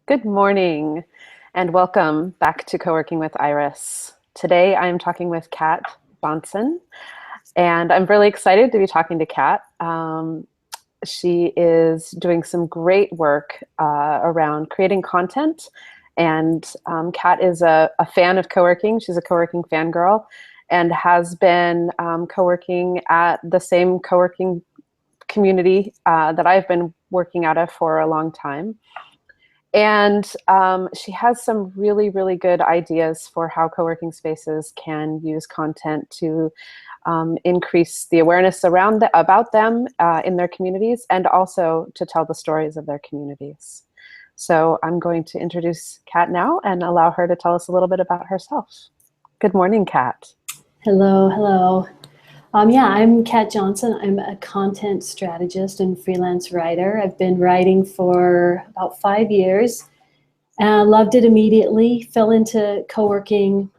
Good morning and welcome back to Coworking with Iris. Today I'm talking with Kat Johnson and I'm really excited to be talking to Kat. She is doing some great work around creating content, and Kat is a fan of coworking. She's a coworking fangirl and has been coworking at the same coworking community that I've been working out of for a long time. And she has some really, really good ideas for how co-working spaces can use content to increase the awareness about them in their communities, and also to tell the stories of their communities. So I'm going to introduce Kat now and allow her to tell us a little bit about herself. Good morning, Kat. Hello, hello. Yeah, I'm Kat Johnson. I'm a content strategist and freelance writer. I've been writing for about 5 years. Loved it immediately. Fell into co-working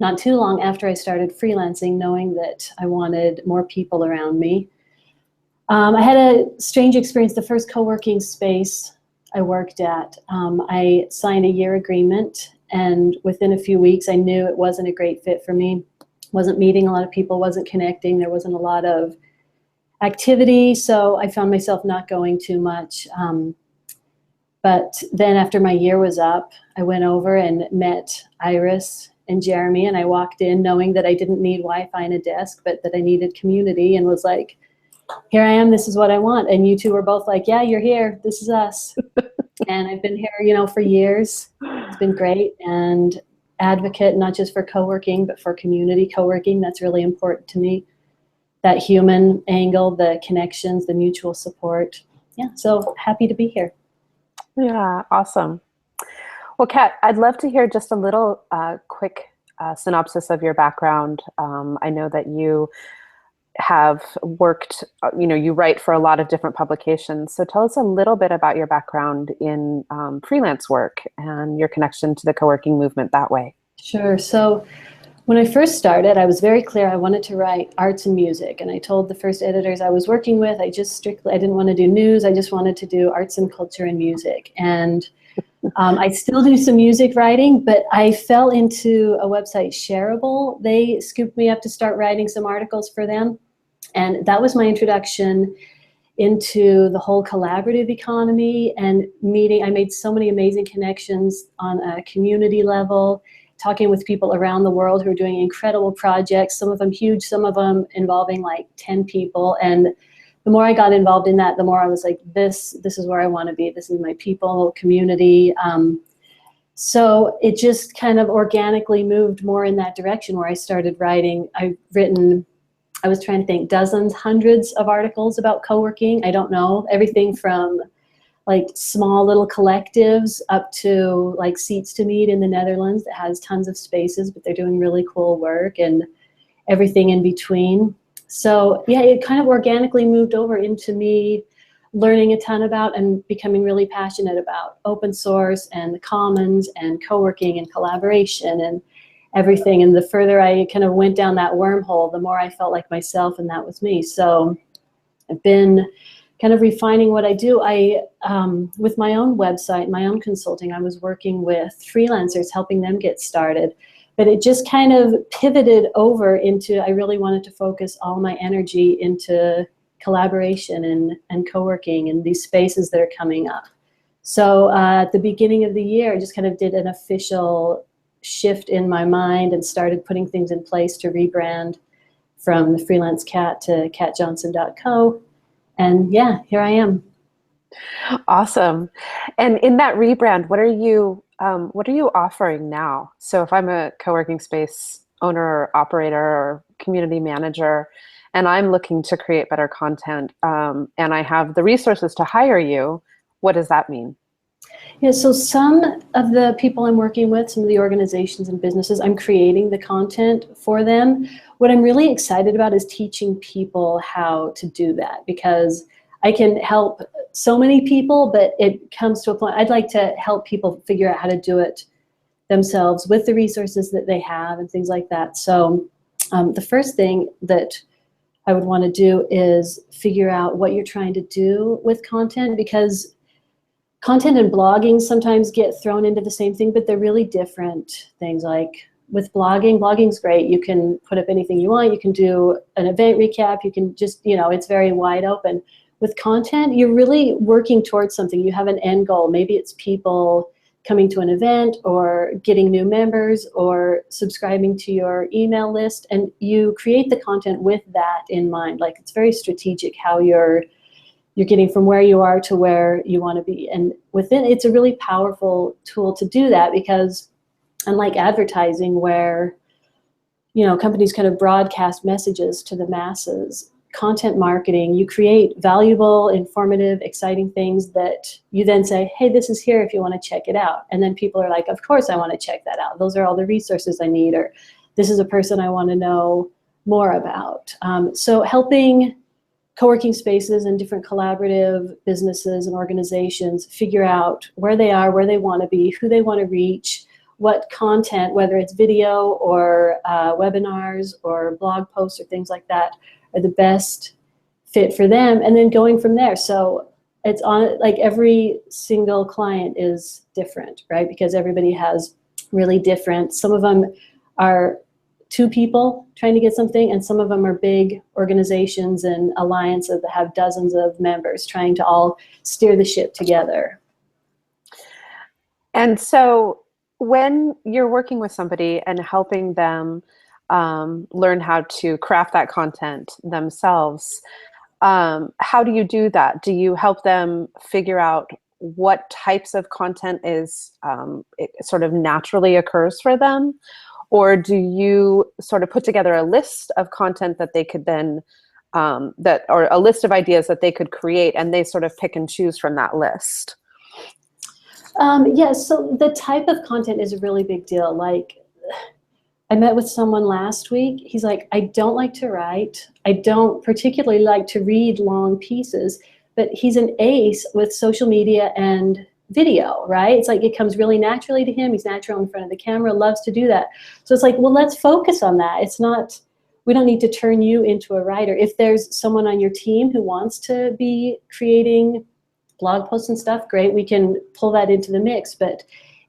not too long after I started freelancing, knowing that I wanted more people around me. I had a strange experience. The first co-working space I worked at, I signed a year agreement, and within a few weeks I knew it wasn't a great fit for me. Wasn't meeting a lot of people, wasn't connecting, there wasn't a lot of activity, so I found myself not going too much. But then after my year was up, I went over and met Iris and Jeremy, and I walked in knowing that I didn't need Wi-Fi and a desk, but that I needed community, and was like, here I am, this is what I want. And you two were both like, yeah, you're here, this is us. And I've been here, for years. It's been great, and advocate not just for co-working, but for community co-working. That's really important to me. That human angle, the connections, the mutual support. Yeah, so happy to be here. Yeah, awesome. Well, Kat, I'd love to hear just a little quick synopsis of your background. I know that you have worked, you write for a lot of different publications. So tell us a little bit about your background in freelance work and your connection to the co-working movement that way. Sure. So when I first started, I was very clear I wanted to write arts and music. And I told the first editors I was working with, I didn't want to do news. I just wanted to do arts and culture and music. And I still do some music writing, but I fell into a website, Shareable. They scooped me up to start writing some articles for them. And that was my introduction into the whole collaborative economy and meeting. I made so many amazing connections on a community level, talking with people around the world who are doing incredible projects, some of them huge, some of them involving like 10 people. And the more I got involved in that, the more I was like, this is where I want to be. This is my people, community. So it just kind of organically moved more in that direction where I started writing. I was trying to think, dozens, hundreds of articles about co-working. I don't know, everything from like small little collectives up to like Seats to Meet in the Netherlands that has tons of spaces, but they're doing really cool work, and everything in between. So yeah, it kind of organically moved over into me learning a ton about and becoming really passionate about open source and the commons and co-working and collaboration and everything. And the further I kind of went down that wormhole, the more I felt like myself, and that was me. So I've been kind of refining what I do. With my own website, my own consulting, I was working with freelancers, helping them get started. But it just kind of pivoted over into, I really wanted to focus all my energy into collaboration and co-working and these spaces that are coming up. So at the beginning of the year, I just kind of did an official shift in my mind and started putting things in place to rebrand from the Freelance Cat to catjohnson.co. And yeah, here I am. Awesome. And in that rebrand, what are you offering now? So if I'm a co-working space owner or operator or community manager, and I'm looking to create better content, and I have the resources to hire you, what does that mean? Yeah, so some of the people I'm working with, some of the organizations and businesses, I'm creating the content for them. What I'm really excited about is teaching people how to do that, because I can help so many people, but it comes to a point, I'd like to help people figure out how to do it themselves with the resources that they have and things like that. So the first thing that I would want to do is figure out what you're trying to do with content, because content and blogging sometimes get thrown into the same thing, but they're really different things. Like with blogging's great. You can put up anything you want. You can do an event recap. You can just, it's very wide open. With content, you're really working towards something. You have an end goal. Maybe it's people coming to an event or getting new members or subscribing to your email list, and you create the content with that in mind. Like, it's very strategic how you're getting from where you are to where you want to be. And within, it's a really powerful tool to do that, because unlike advertising where, companies kind of broadcast messages to the masses, content marketing, you create valuable, informative, exciting things that you then say, hey, this is here if you want to check it out. And then people are like, of course I want to check that out. Those are all the resources I need, or this is a person I want to know more about. So helping co-working spaces and different collaborative businesses and organizations figure out where they are, where they want to be, who they want to reach, what content, whether it's video or webinars or blog posts or things like that, are the best fit for them, and then going from there. So it's on, like, every single client is different, right? Because everybody has really different, some of them are 2 people trying to get something, and some of them are big organizations and alliances that have dozens of members trying to all steer the ship together. And so when you're working with somebody and helping them learn how to craft that content themselves, how do you do that? Do you help them figure out what types of content it sort of naturally occurs for them? Or do you sort of put together a list of content that they could then, or a list of ideas that they could create, and they sort of pick and choose from that list? Yes, so the type of content is a really big deal. Like, I met with someone last week. He's like, I don't like to write. I don't particularly like to read long pieces, but he's an ace with social media and video, right? It's like it comes really naturally to him. He's natural in front of the camera, loves to do that. So it's like, well, let's focus on that. It's not, we don't need to turn you into a writer. If there's someone on your team who wants to be creating blog posts and stuff, great, we can pull that into the mix. But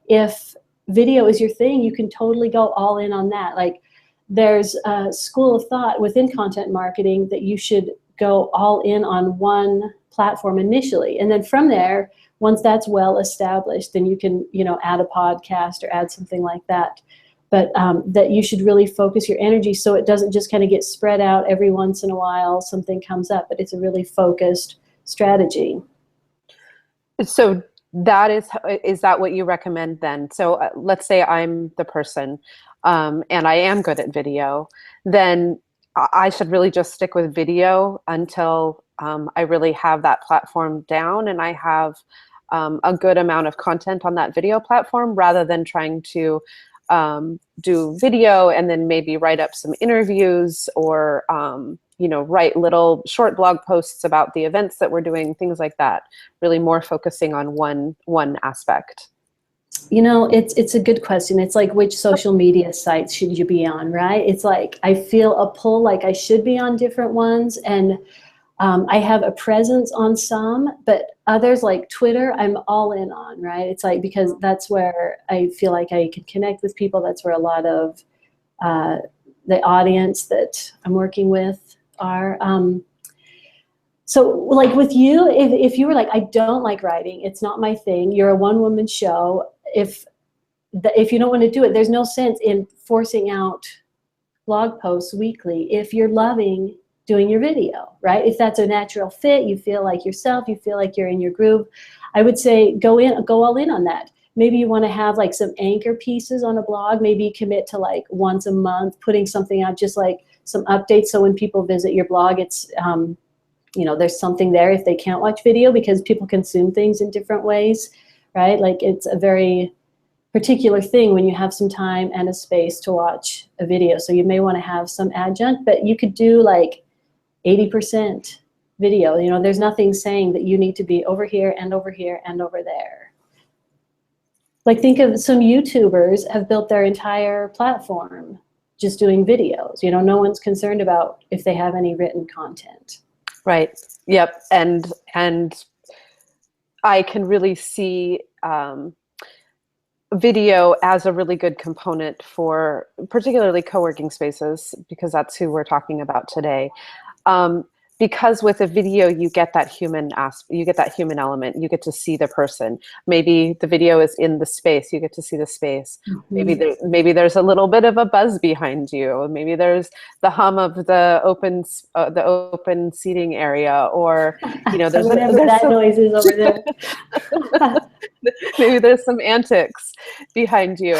if video is your thing, you can totally go all in on that. Like, there's a school of thought within content marketing that you should go all in on one platform initially, and then from there, once that's well established, then you can, add a podcast or add something like that. But that you should really focus your energy so it doesn't just kind of get spread out every once in a while, something comes up, but it's a really focused strategy. So is that what you recommend then? So let's say I'm the person and I am good at video, then I should really just stick with video until I really have that platform down and I have a good amount of content on that video platform, rather than trying to do video and then maybe write up some interviews or write little short blog posts about the events that we're doing, things like that. Really more focusing on one aspect. It's a good question. It's like, which social media sites should you be on, right? It's like, I feel a pull like I should be on different ones, and I have a presence on some, but others, like Twitter, I'm all in on, right? It's like, because that's where I feel like I can connect with people. That's where a lot of the audience that I'm working with are. So like with you, if you were like, I don't like writing, it's not my thing, you're a one-woman show, if you don't want to do it, there's no sense in forcing out blog posts weekly if you're loving doing your video, right? If that's a natural fit, you feel like yourself, you feel like you're in your groove, I would say go all in on that. Maybe you want to have like some anchor pieces on a blog, maybe commit to like once a month, putting something out, just like some updates. So when people visit your blog, it's, there's something there if they can't watch video, because people consume things in different ways, right? Like, it's a very particular thing when you have some time and a space to watch a video. So you may want to have some adjunct, but you could do like 80% video. There's nothing saying that you need to be over here and over here and over there. Like, think of some YouTubers have built their entire platform just doing videos. No one's concerned about if they have any written content. Right. Yep. And I can really see video as a really good component for particularly co-working spaces, because that's who we're talking about today. Um, because with a video, you get that human you get that human element. You get to see the person. Maybe the video is in the space. You get to see the space. Mhm. Maybe there's a little bit of a buzz behind you. Maybe there's the hum of the open seating area, or So whatever there's that some noise is over there. maybe there's some antics behind you.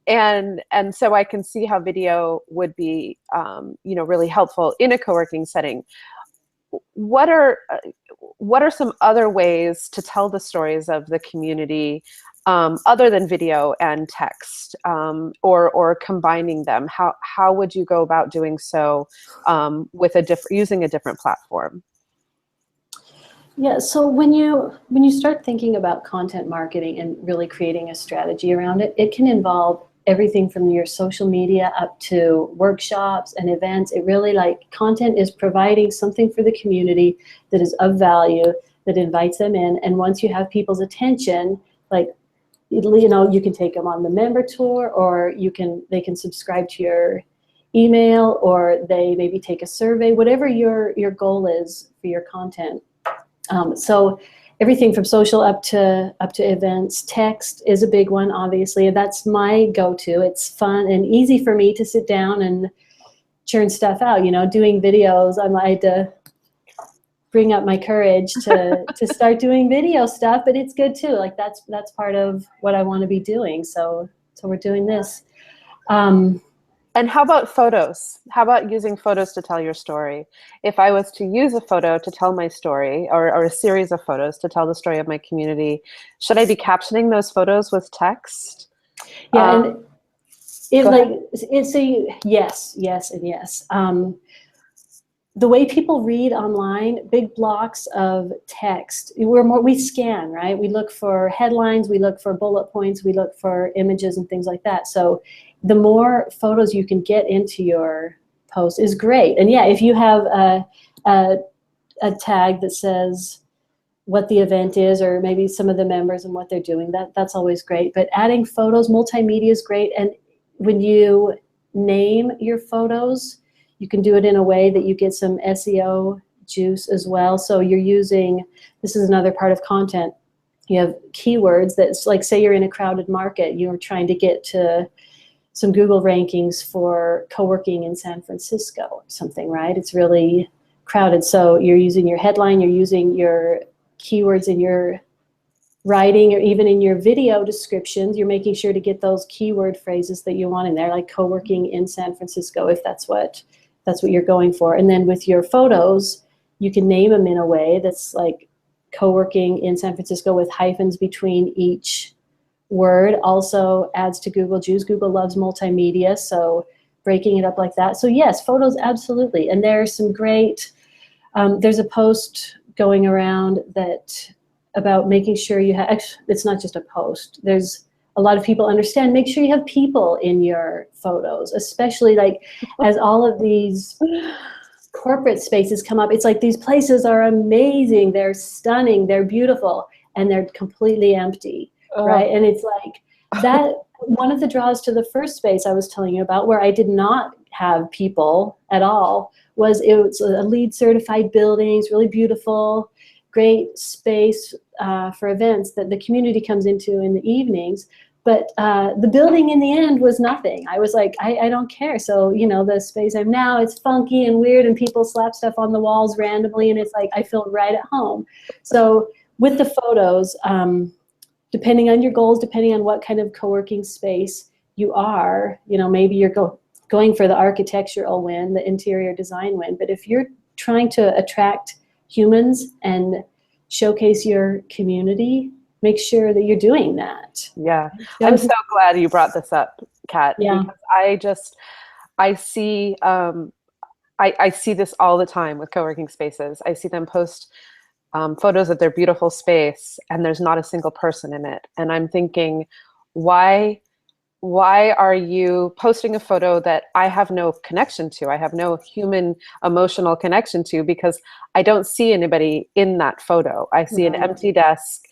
And so I can see how video would be, really helpful in a co-working setting. What are some other ways to tell the stories of the community, other than video and text, or combining them? How would you go about doing so, with using a different platform? Yeah, so when you start thinking about content marketing and really creating a strategy around it, it can involve everything from your social media up to workshops and events. It really, like, content is providing something for the community that is of value, that invites them in. And once you have people's attention, like, you can take them on the member tour, or they can subscribe to your email, or they maybe take a survey, whatever your goal is for your content. So everything from social up to events. Text is a big one, obviously. That's my go-to. It's fun and easy for me to sit down and churn stuff out. Doing videos, I had to bring up my courage to start doing video stuff, but it's good too. Like, that's part of what I want to be doing. So we're doing this. And how about photos? How about using photos to tell your story? If I was to use a photo to tell my story, or a series of photos to tell the story of my community, should I be captioning those photos with text? Yeah, and Go ahead. yes, and yes. The way people read online, big blocks of text, we scan, right? We look for headlines, we look for bullet points, we look for images and things like that. So the more photos you can get into your post is great. And yeah, if you have a tag that says what the event is, or maybe some of the members and what they're doing, that's always great. But adding photos, multimedia is great. And when you name your photos, you can do it in a way that you get some SEO juice as well. So this is another part of content. You have keywords that's like, say you're in a crowded market, you're trying to get to some Google rankings for co-working in San Francisco or something, right? It's really crowded. So you're using your headline, you're using your keywords in your writing, or even in your video descriptions, you're making sure to get those keyword phrases that you want in there, like co-working in San Francisco, if that's what you're going for. And then with your photos, you can name them in a way that's like co-working in San Francisco with hyphens between each word. Also adds to Google juice. Google loves multimedia, so breaking it up like that. So yes, photos, absolutely. And there's some great, there's a post going around about making sure you have, it's not just a post. There's a lot of people understand, make sure you have people in your photos, especially like as all of these corporate spaces come up. It's like, these places are amazing, they're stunning, they're beautiful, and they're completely empty, right? And it's like that. One of the draws to the first space I was telling you about, where I did not have people at all, was it was a LEED certified building. It's really beautiful, great space for events that the community comes into in the evenings. But the building in the end was nothing. I was like, I don't care. So, the space I'm now, it's funky and weird, and people slap stuff on the walls randomly, and it's like, I feel right at home. So with the photos, depending on your goals, depending on what kind of co-working space you are, maybe you're going for the architectural win, the interior design win. But if you're trying to attract humans and showcase your community, make sure that you're doing that. Yeah, I'm so glad you brought this up, Kat, Yeah. because I see I see this all the time with co-working spaces. I see them post photos of their beautiful space, and there's not a single person in it. And I'm thinking, why why are you posting a photo that I have no connection to? I have no human emotional connection to, because I don't see anybody in that photo. I see an Right. empty desk,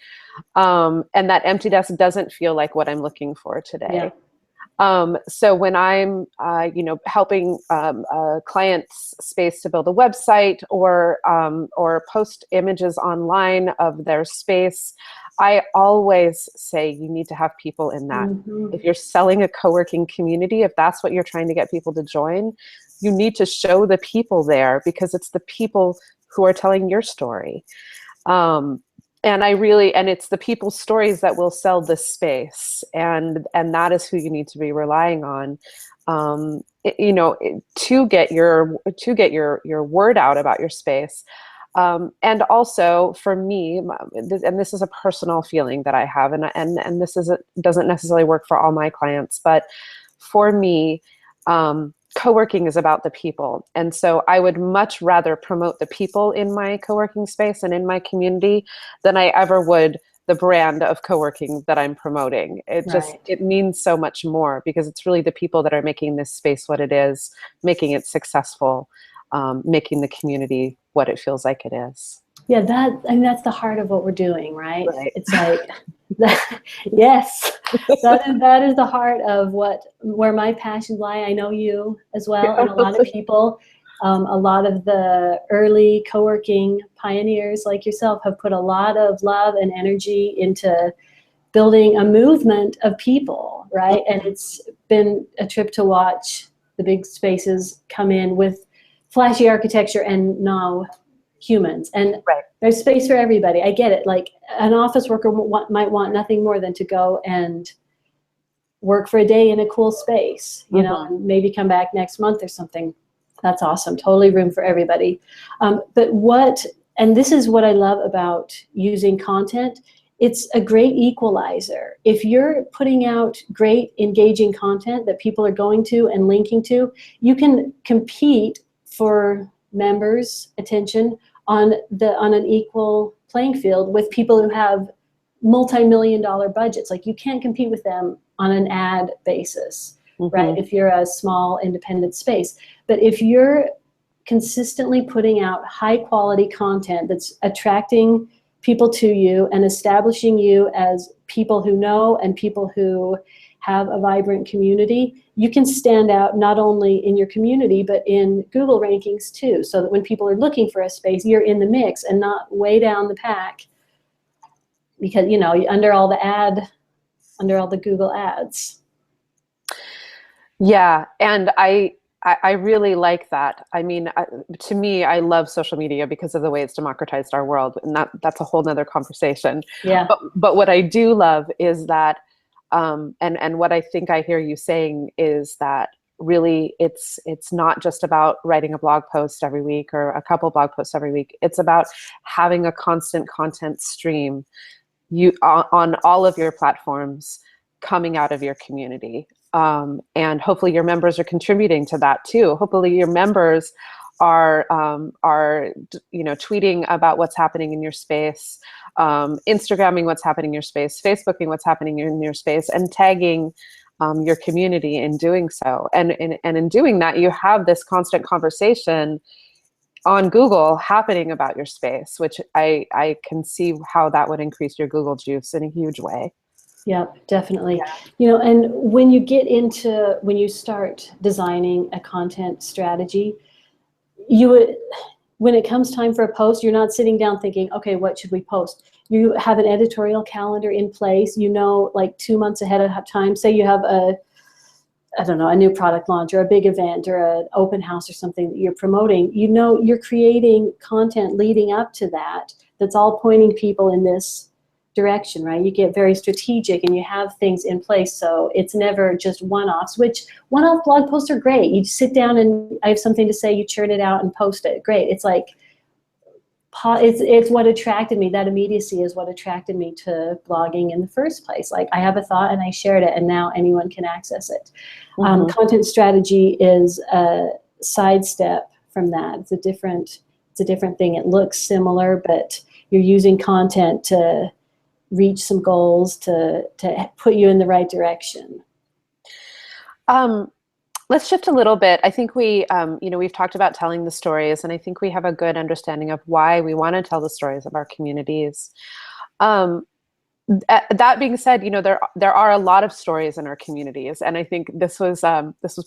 and that empty desk doesn't feel like what I'm looking for Yeah. today. So when I'm, helping a client's space to build a website, or post images online of their space, I always say you need to have people in that. Hmm. If you're selling a co-working community, if that's what you're trying to get people to join, you need to show the people there, because it's the people who are telling your story. Um, and it's the people's stories that will sell this space, and that is who you need to be relying on, to get your word out about your space. And also for me, and this is a personal feeling that I have, and doesn't necessarily work for all my clients, but for me, co-working is about the people. And so I would much rather promote the people in my co-working space and in my community than I ever would the brand of co-working that I'm promoting. Right. It means so much more, because it's really the people that are making this space what it is, making it successful, making the community what it feels like it is. Yeah, that's the heart of what we're doing, right? Right. It's like that, yes, that is the heart of where my passions lie. I know you as well, and a lot of people, a lot of the early co-working pioneers like yourself have put a lot of love and energy into building a movement of people, right? And it's been a trip to watch the big spaces come in with flashy architecture and now humans. And Right. there's space for everybody. I get it. Like an office worker might want nothing more than to go and work for a day in a cool space, Mm-hmm. and maybe come back next month or something. That's awesome. Totally room for everybody. And this is what I love about using content. It's a great equalizer. If you're putting out great, engaging content that people are going to and linking to, you can compete for members' attention on an equal playing field with people who have multi-million-dollar budgets. Like, you can't compete with them on an ad basis, right? Mm-hmm. If you're a small independent space. But if you're consistently putting out high quality content that's attracting people to you and establishing you as people who know and people who have a vibrant community, you can stand out not only in your community, but in Google rankings too. So that when people are looking for a space, you're in the mix and not way down the pack, because, under all the Google ads. Yeah, and I really like that. I mean, to me, I love social media because of the way it's democratized our world, and that's a whole nother conversation. Yeah. But what I do love is that, and what I think I hear you saying is that really it's not just about writing a blog post every week or a couple blog posts every week. It's about having a constant content stream on all of your platforms coming out of your community. And hopefully your members are contributing to that too. Hopefully your members are tweeting about what's happening in your space, Instagramming what's happening in your space, Facebooking what's happening in your space, and tagging your community in doing so. And in doing that, you have this constant conversation on Google happening about your space, which I can see how that would increase your Google juice in a huge way. Yeah, definitely. Yeah. And when you start designing a content strategy, when it comes time for a post, you're not sitting down thinking, okay, what should we post? You have an editorial calendar in place, like 2 months ahead of time. Say you have a new product launch or a big event or an open house or something that you're promoting. You're creating content leading up to that that's all pointing people in this direction, right? You get very strategic and you have things in place, so it's never just one-offs, which one-off blog posts are great. You sit down and I have something to say, you churn it out and post it. Great. It's like, it's what attracted me. That immediacy is what attracted me to blogging in the first place. Like, I have a thought and I shared it, and now anyone can access it. Mm-hmm. Content strategy is a sidestep from that. It's a different thing. It looks similar, but you're using content to reach some goals, to put you in the right direction. Um, let's shift a little bit. I think we've talked about telling the stories, and I think we have a good understanding of why we want to tell the stories of our communities. Um, that being said, there are a lot of stories in our communities, and I think this was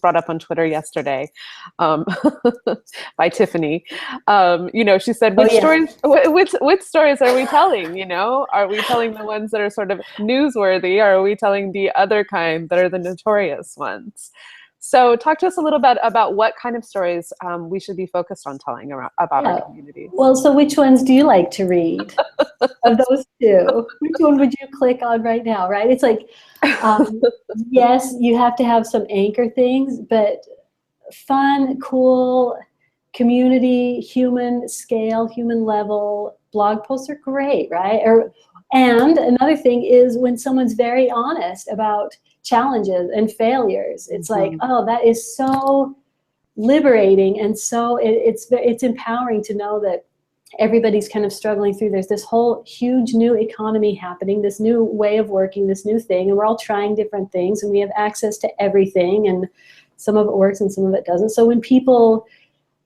brought up on Twitter yesterday, um, by Tiffany. She said, Oh "Which yeah. stories? Which stories are we telling? Are we telling the ones that are sort of newsworthy, or are we telling the other kind that are the notorious ones?" So, talk to us a little bit about what kind of stories we should be focused on telling about our Yeah. communities. Well, so which ones do you like to read of those two? Which one would you click on right now, right? It's like, um, yes, you have to have some anchor things, but fun, cool, community, human scale, human level blog posts are great, right? And another thing is when someone's very honest about challenges and failures. It's like, Mhm. oh, that is so liberating, and so it's empowering to know that everybody's kind of struggling through. There's this whole huge new economy happening, this new way of working, this new thing, and we're all trying different things, and we have access to everything, and some of it works and some of it doesn't. So when people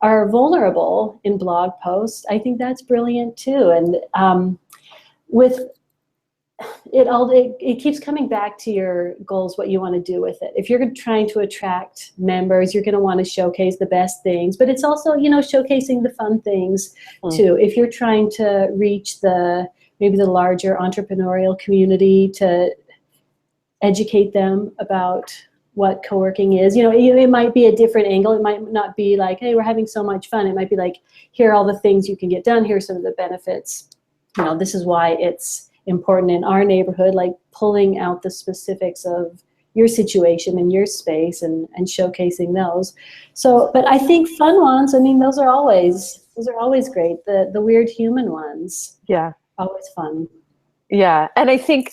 are vulnerable in blog posts, I think that's brilliant too. And with it keeps coming back to your goals, what you want to do with it. If you're trying to attract members, you're going to want to showcase the best things, but it's also, showcasing the fun things too. If you're trying to reach maybe the larger entrepreneurial community, to educate them about what co-working is, it might be a different angle. It might not be like, hey, we're having so much fun. It might be like, here are all the things you can get done. Here's some of the benefits. This is why it's important in our neighborhood, like pulling out the specifics of your situation and your space, and showcasing those. So, but I think fun ones, those are always great. The weird human ones, Yeah. always fun. Yeah. And I think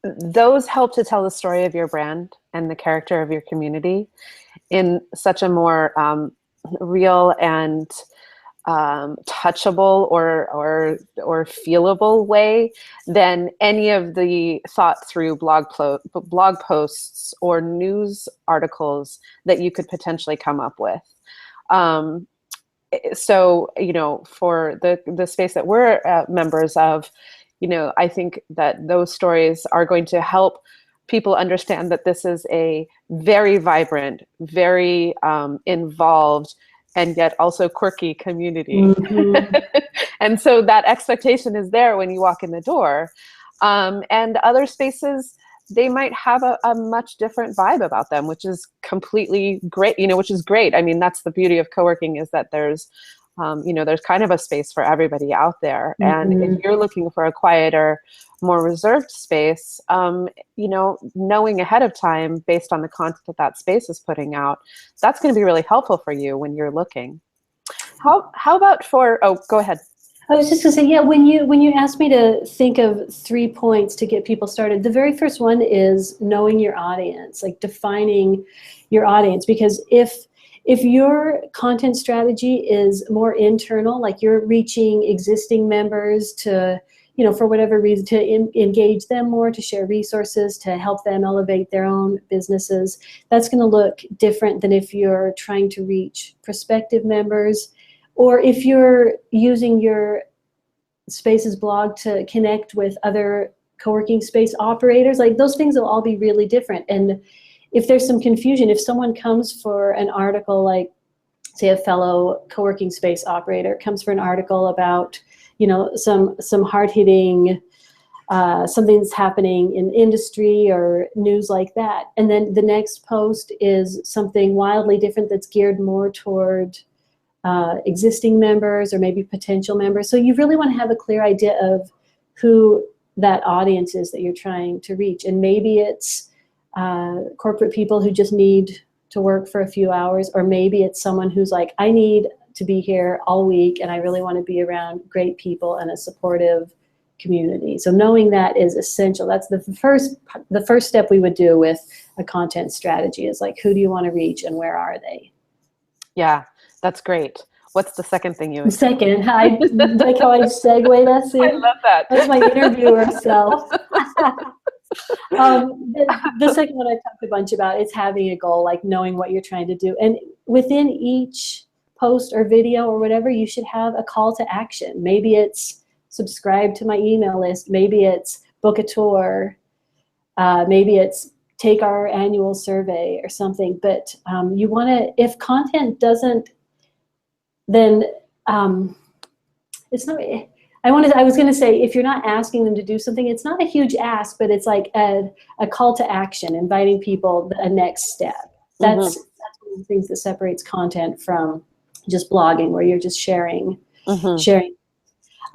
those help to tell the story of your brand and the character of your community in such a more real and touchable or feelable way than any of the thought through blog posts or news articles that you could potentially come up with. Um, so for the space that we're members of, I think that those stories are going to help people understand that this is a very vibrant, very involved, and yet also quirky community. Mm-hmm. And so that expectation is there when you walk in the door. And other spaces, they might have a much different vibe about them, which is completely great, which is great. That's the beauty of co-working, is that there's kind of a space for everybody out there. And if Mm-hmm. you're looking for a quieter, more reserved space, knowing ahead of time based on the content that space is putting out, that's going to be really helpful for you when you're looking. How about go ahead. I was just gonna say, yeah, when you asked me to think of 3 points to get people started, the very first one is knowing your audience, like defining your audience. Because if your content strategy is more internal, like you're reaching existing members to, for whatever reason, to engage them more, to share resources, to help them elevate their own businesses, that's going to look different than if you're trying to reach prospective members. Or if you're using your Spaces blog to connect with other co-working space operators, like those things will all be really different. And if there's some confusion, if someone comes for an article, like say a fellow co-working space operator comes for an article about, some hard-hitting something that's happening in industry or news like that, and then the next post is something wildly different that's geared more toward existing members or maybe potential members. So you really want to have a clear idea of who that audience is that you're trying to reach. And maybe it's corporate people who just need to work for a few hours, or maybe it's someone who's like, I need to be here all week and I really want to be around great people and a supportive community. So knowing that is essential. That's the first step we would do with a content strategy, is like, who do you want to reach and where are they? Yeah, that's great. What's the second thing you would say? Second, I like how I segue that. I love that. That's my interviewer self. The second one I talked a bunch about is having a goal, like knowing what you're trying to do. And within each post or video or whatever, you should have a call to action. Maybe it's subscribe to my email list. Maybe it's book a tour. Maybe it's take our annual survey or something. But you want to, if content doesn't, then it's not. I was going to say, if you're not asking them to do something, it's not a huge ask, but it's like a call to action, inviting people a next step. That's one of the things that separates content from just blogging, where you're just sharing.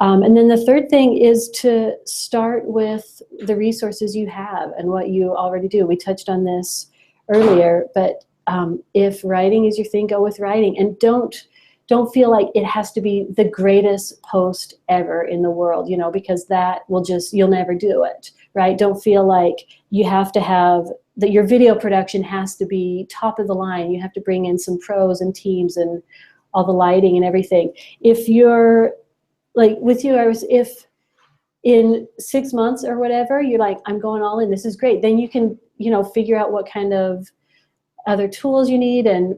And then the third thing is to start with the resources you have and what you already do. We touched on this earlier, but if writing is your thing, go with writing, and don't feel like it has to be the greatest post ever in the world, because that will you'll never do it, right? Don't feel like you have to have that your video production has to be top of the line. You have to bring in some pros and teams and all the lighting and everything. If you're like with you, if in 6 months or whatever, you're like, I'm going all in, this is great, then you can, figure out what kind of other tools you need and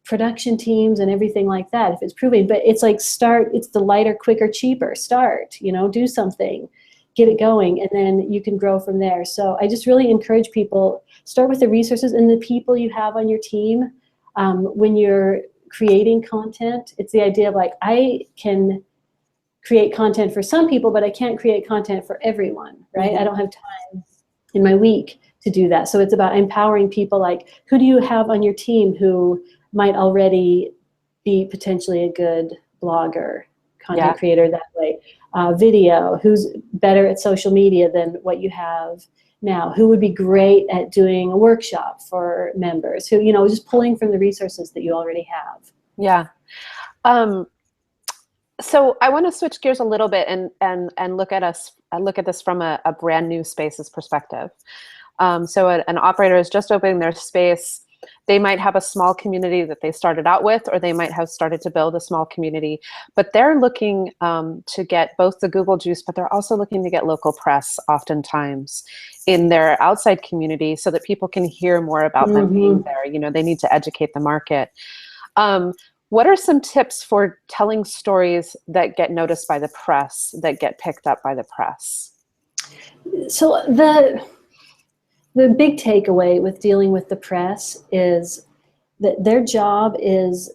production teams and everything like that, if it's proving. But it's like it's the lighter, quicker, cheaper. Start, do something, get it going, and then you can grow from there. So I just really encourage people, start with the resources and the people you have on your team. When you're creating content, it's the idea of like, I can create content for some people, but I can't create content for everyone, right? I don't have time in my week to do that. So it's about empowering people. Like, who do you have on your team who might already be potentially a good blogger, content creator that way? Video, who's better at social media than what you have now? Who would be great at doing a workshop for members? Who, just pulling from the resources that you already have. Yeah. So I want to switch gears a little bit and look at this from a brand new space's perspective. So an operator is just opening their space. They might have a small community that they started out with, or they might have started to build a small community, but they're looking to get both the Google juice, but they're also looking to get local press oftentimes in their outside community so that people can hear more about them being there. They need to educate the market. What are some tips for telling stories that get noticed by the press, that get picked up by the press? So the big takeaway with dealing with the press is that their job is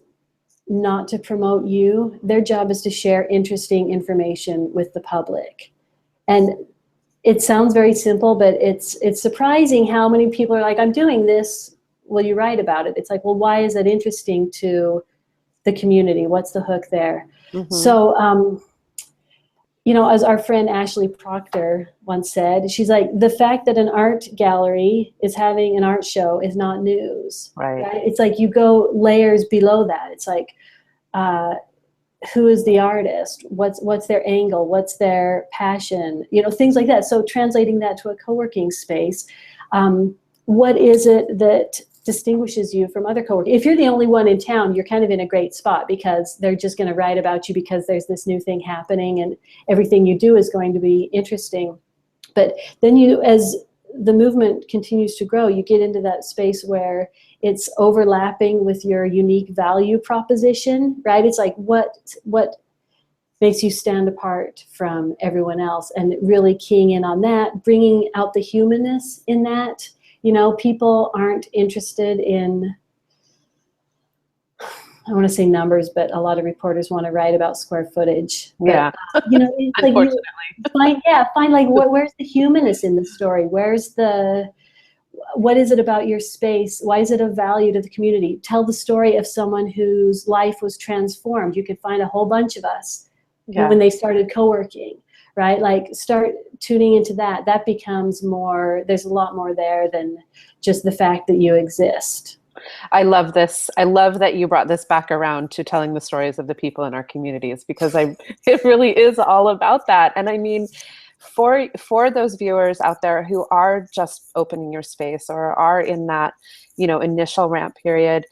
not to promote you. Their job is to share interesting information with the public. And it sounds very simple, but it's surprising how many people are like, I'm doing this, will you write about it? It's like, well, why is that interesting to the community? What's the hook there? So, as our friend Ashley Proctor once said, she's like, the fact that an art gallery is having an art show is not news. Right? It's like you go layers below that. It's like, who is the artist? What's their angle? What's their passion? Things like that. So translating that to a co-working space, what is it that distinguishes you from other co-working? If you're the only one in town, you're kind of in a great spot because they're just going to write about you because there's this new thing happening and everything you do is going to be interesting. But then as the movement continues to grow, you get into that space where it's overlapping with your unique value proposition, right? It's like, what makes you stand apart from everyone else, and really keying in on that, bringing out the humanness in that. People aren't interested in, I want to say numbers, but a lot of reporters want to write about square footage. Yeah. But, it's like find like where's the humanness in the story? What is it about your space? Why is it of value to the community? Tell the story of someone whose life was transformed. You could find a whole bunch of us when they started co-working. Right? Like, start tuning into that. That becomes more, there's a lot more there than just the fact that you exist. I love this. I love that you brought this back around to telling the stories of the people in our communities, because it really is all about that. And I mean, for those viewers out there who are just opening your space or are in that, initial ramp period,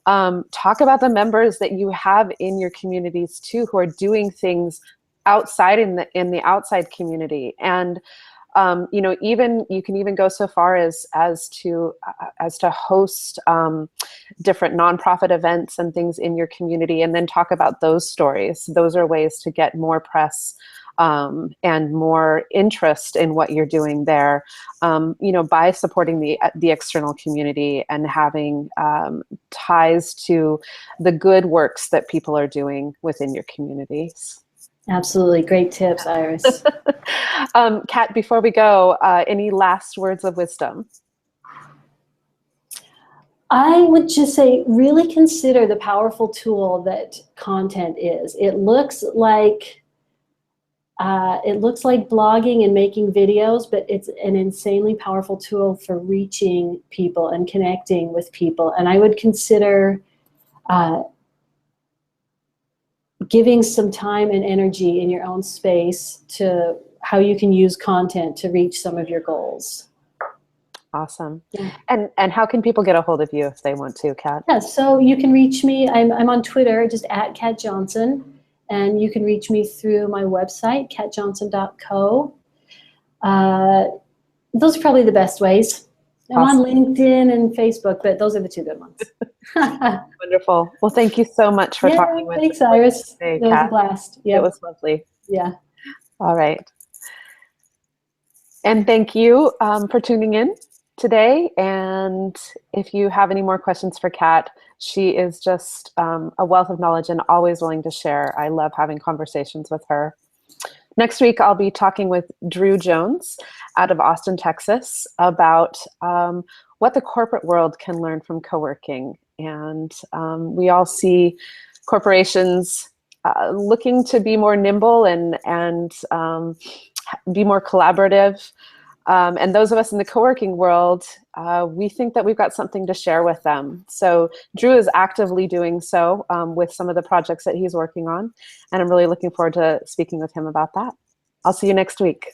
talk about the members that you have in your communities too, who are doing things outside in the outside community. And even you can even go so far as to host different nonprofit events and things in your community, and then talk about those stories. Those are ways to get more press and more interest in what you're doing there, by supporting the external community and having ties to the good works that people are doing within your communities. Absolutely. Great tips, Iris. Kat, before we go, any last words of wisdom? I would just say, really consider the powerful tool that content is. It looks like blogging and making videos, but it's an insanely powerful tool for reaching people and connecting with people. And I would consider giving some time and energy in your own space to how you can use content to reach some of your goals. Awesome. Yeah. And how can people get a hold of you if they want to, Kat? Yeah, so you can reach me. I'm on Twitter, just @Kat Johnson. And you can reach me through my website, katjohnson.co. Those are probably the best ways. I'm awesome. On LinkedIn and Facebook, but those are the two good ones. Wonderful. Well, thank you so much for talking with me. Thanks, Iris. Today, it was a blast. Yep. It was lovely. Yeah. All right. And thank you for tuning in today. And if you have any more questions for Kat, she is just a wealth of knowledge and always willing to share. I love having conversations with her. Next week, I'll be talking with Drew Jones out of Austin, Texas, about what the corporate world can learn from co-working. And we all see corporations looking to be more nimble and be more collaborative. And those of us in the co-working world, we think that we've got something to share with them. So Drew is actively doing so with some of the projects that he's working on. And I'm really looking forward to speaking with him about that. I'll see you next week.